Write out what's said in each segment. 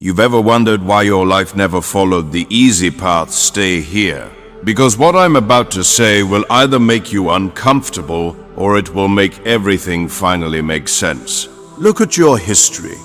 You've ever wondered why your life never followed the easy path? Stay here. Because what I'm about to say will either make you uncomfortable or it will make everything finally make sense. Look at your history,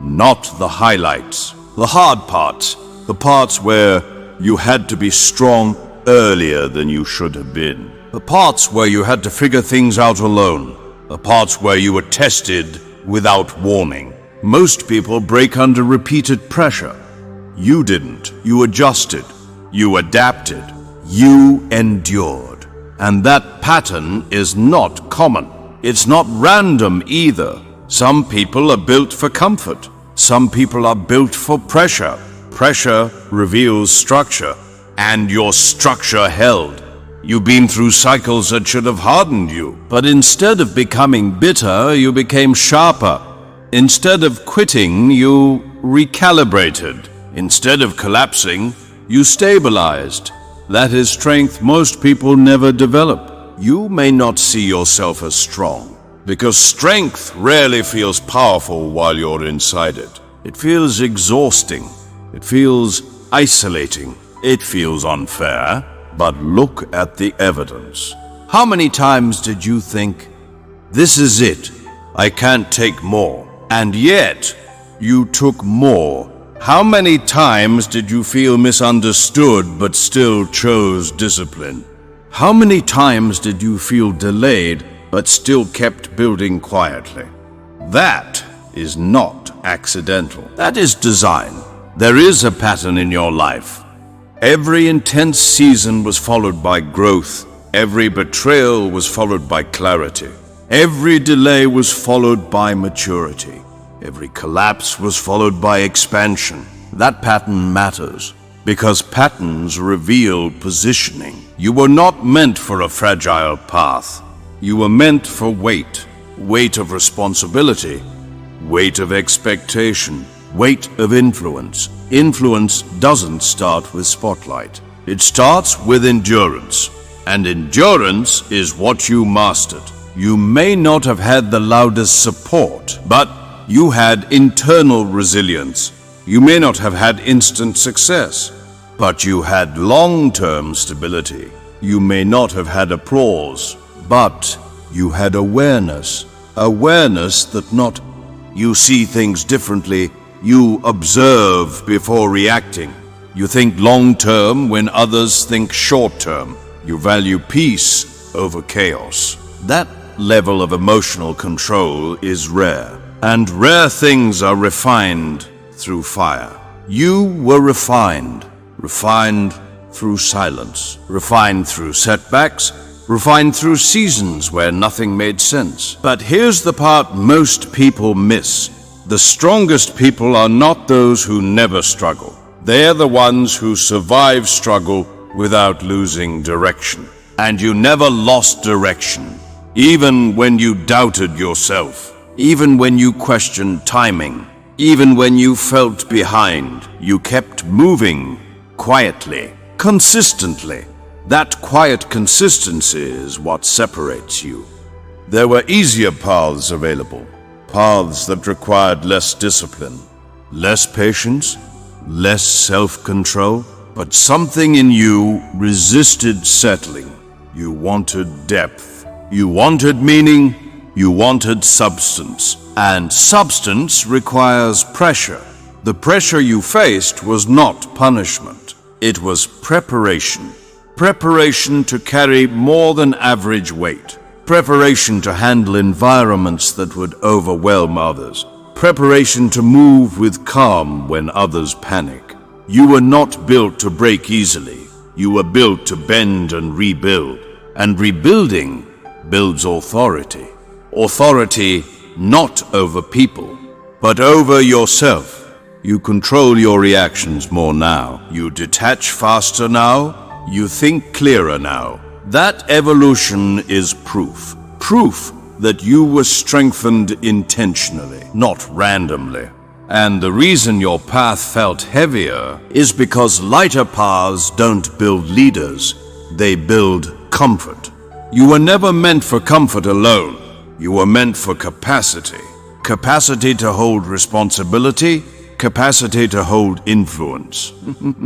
not the highlights, the hard parts, the parts where you had to be strong earlier than you should have been, the parts where you had to figure things out alone, the parts where you were tested without warning. Most people break under repeated pressure. You didn't. You adjusted. You adapted. You endured. And that pattern is not common. It's not random either. Some people are built for comfort. Some people are built for pressure. Pressure reveals structure, and your structure held. You've been through cycles that should have hardened you, but instead of becoming bitter, you became sharper. Instead of quitting, you recalibrated. Instead of collapsing, you stabilized. That is strength most people never develop. You may not see yourself as strong, because strength rarely feels powerful while you're inside it. It feels exhausting. It feels isolating. It feels unfair. But look at the evidence. How many times did you think, "This is it, I can't take more"? And yet, you took more. How many times did you feel misunderstood but still chose discipline? How many times did you feel delayed but still kept building quietly? That is not accidental. That is design. There is a pattern in your life. Every intense season was followed by growth. Every betrayal was followed by clarity. Every delay was followed by maturity. Every collapse was followed by expansion. That pattern matters because patterns reveal positioning. You were not meant for a fragile path. You were meant for weight. Weight of responsibility. Weight of expectation. Weight of influence. Influence doesn't start with spotlight. It starts with endurance. And endurance is what you mastered. You may not have had the loudest support, but you had internal resilience. You may not have had instant success, but you had long-term stability. You may not have had applause, but you had awareness. Awareness that not you see things differently. You observe before reacting. You think long-term when others think short-term. You value peace over chaos. That level of emotional control is rare, and rare things are refined through fire. You were refined. Refined through silence. Refined through setbacks. Refined through seasons where nothing made sense. But here's the part most people miss. The strongest people are not those who never struggle. They're the ones who survive struggle without losing direction. And you never lost direction, even when you doubted yourself, even when you questioned timing, even when you felt behind. You kept moving quietly, consistently. That quiet consistency is what separates you. There were easier paths available. Paths that required less discipline, less patience, less self-control, but something in you resisted settling. You wanted depth. You wanted meaning. You wanted substance. And substance requires pressure. The pressure you faced was not punishment. It was preparation. Preparation to carry more than average weight. Preparation to handle environments that would overwhelm others. Preparation to move with calm when others panic. You were not built to break easily. You were built to bend and rebuild. And rebuilding builds authority. Authority not over people, but over yourself. You control your reactions more now. You detach faster now. You think clearer now. That evolution is proof. Proof that you were strengthened intentionally, not randomly. And the reason your path felt heavier is because lighter paths don't build leaders, they build comfort. You were never meant for comfort alone. You were meant for capacity. Capacity to hold responsibility, capacity to hold influence,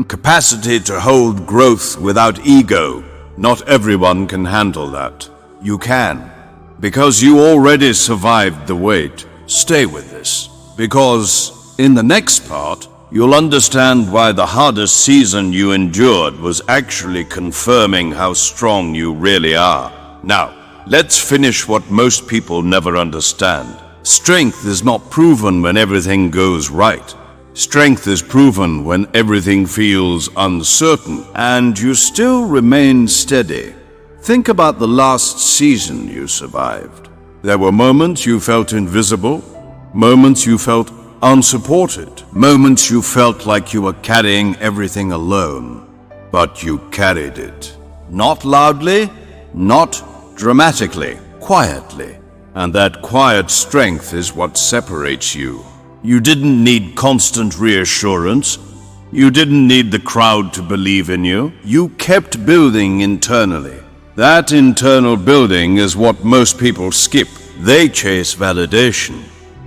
capacity to hold growth without ego. Not everyone can handle that. You can, because you already survived the wait. Stay with this, because in the next part, you'll understand why the hardest season you endured was actually confirming how strong you really are. Now, let's finish what most people never understand. Strength is not proven when everything goes right. Strength is proven when everything feels uncertain and you still remain steady. Think about the last season you survived. There were moments you felt invisible, moments you felt unsupported, moments you felt like you were carrying everything alone. But you carried it. Not loudly, not dramatically, quietly. And that quiet strength is what separates you. You didn't need constant reassurance. You didn't need the crowd to believe in you. You kept building internally. That internal building is what most people skip. They chase validation.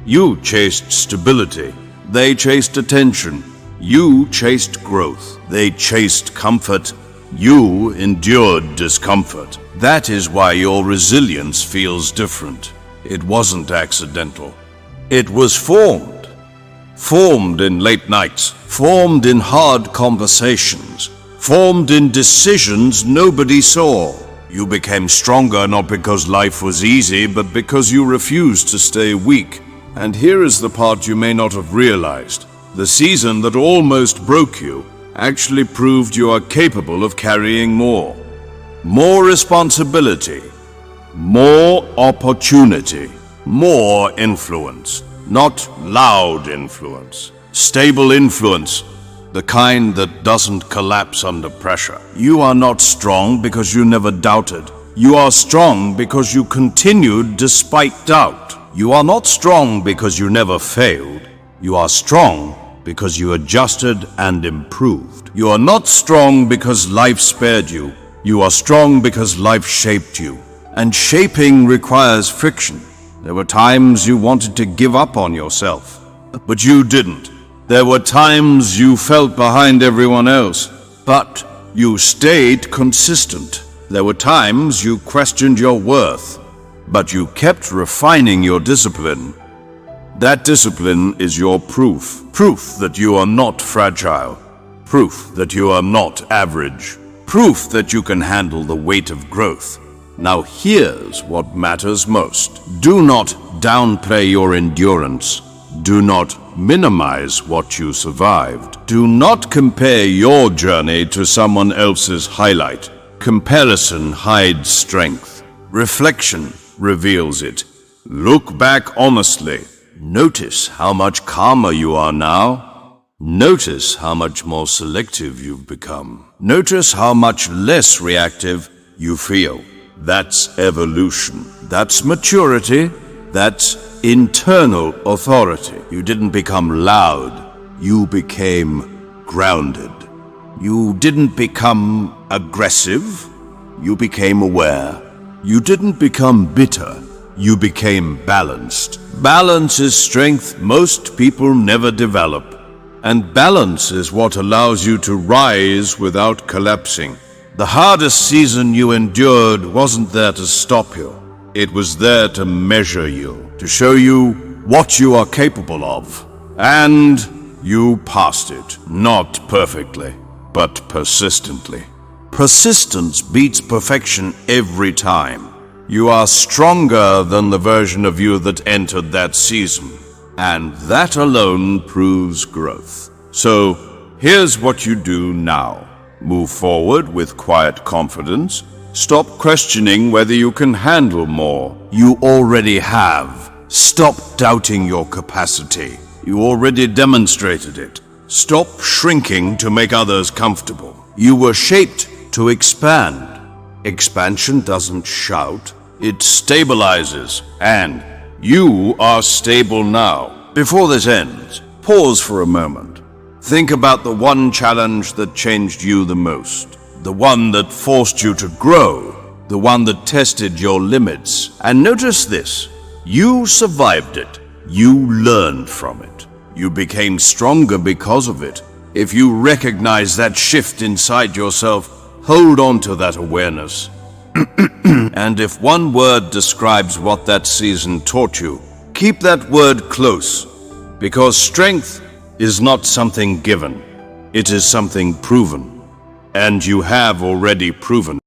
You chased stability. They chased attention. You chased growth. They chased comfort. You endured discomfort. That is why your resilience feels different. It wasn't accidental. It was formed. Formed in late nights. Formed in hard conversations. Formed in decisions nobody saw. You became stronger not because life was easy, but because you refused to stay weak. And here is the part you may not have realized. The season that almost broke you actually proved you are capable of carrying more. More responsibility. More opportunity, more influence, not loud influence, stable influence, the kind that doesn't collapse under pressure. You are not strong because you never doubted. You are strong because you continued despite doubt. You are not strong because you never failed. You are strong because you adjusted and improved. You are not strong because life spared you. You are strong because life shaped you. And shaping requires friction. There were times you wanted to give up on yourself, but you didn't. There were times you felt behind everyone else, but you stayed consistent. There were times you questioned your worth, but you kept refining your discipline. That discipline is your proof. Proof that you are not fragile. Proof that you are not average. Proof that you can handle the weight of growth. Now here's what matters most. Do not downplay your endurance. Do not minimize what you survived. Do not compare your journey to someone else's highlight. Comparison hides strength. Reflection reveals it. Look back honestly. Notice how much calmer you are now. Notice how much more selective you've become. Notice how much less reactive you feel. That's evolution. That's maturity. That's internal authority. You didn't become loud. You became grounded. You didn't become aggressive. You became aware. You didn't become bitter. You became balanced. Balance is strength most people never develop. And balance is what allows you to rise without collapsing. The hardest season you endured wasn't there to stop you. It was there to measure you, to show you what you are capable of. And you passed it. Not perfectly, but persistently. Persistence beats perfection every time. You are stronger than the version of you that entered that season. And that alone proves growth. So here's what you do now. Move forward with quiet confidence. Stop questioning whether you can handle more. You already have. Stop doubting your capacity. You already demonstrated it. Stop shrinking to make others comfortable. You were shaped to expand. Expansion doesn't shout, it stabilizes. And you are stable now. Before this ends, pause for a moment. Think about the one challenge that changed you the most. The one that forced you to grow. The one that tested your limits. And notice this. You survived it. You learned from it. You became stronger because of it. If you recognize that shift inside yourself, hold on to that awareness. And if one word describes what that season taught you, keep that word close, because strength is not something given, it is something proven, and you have already proven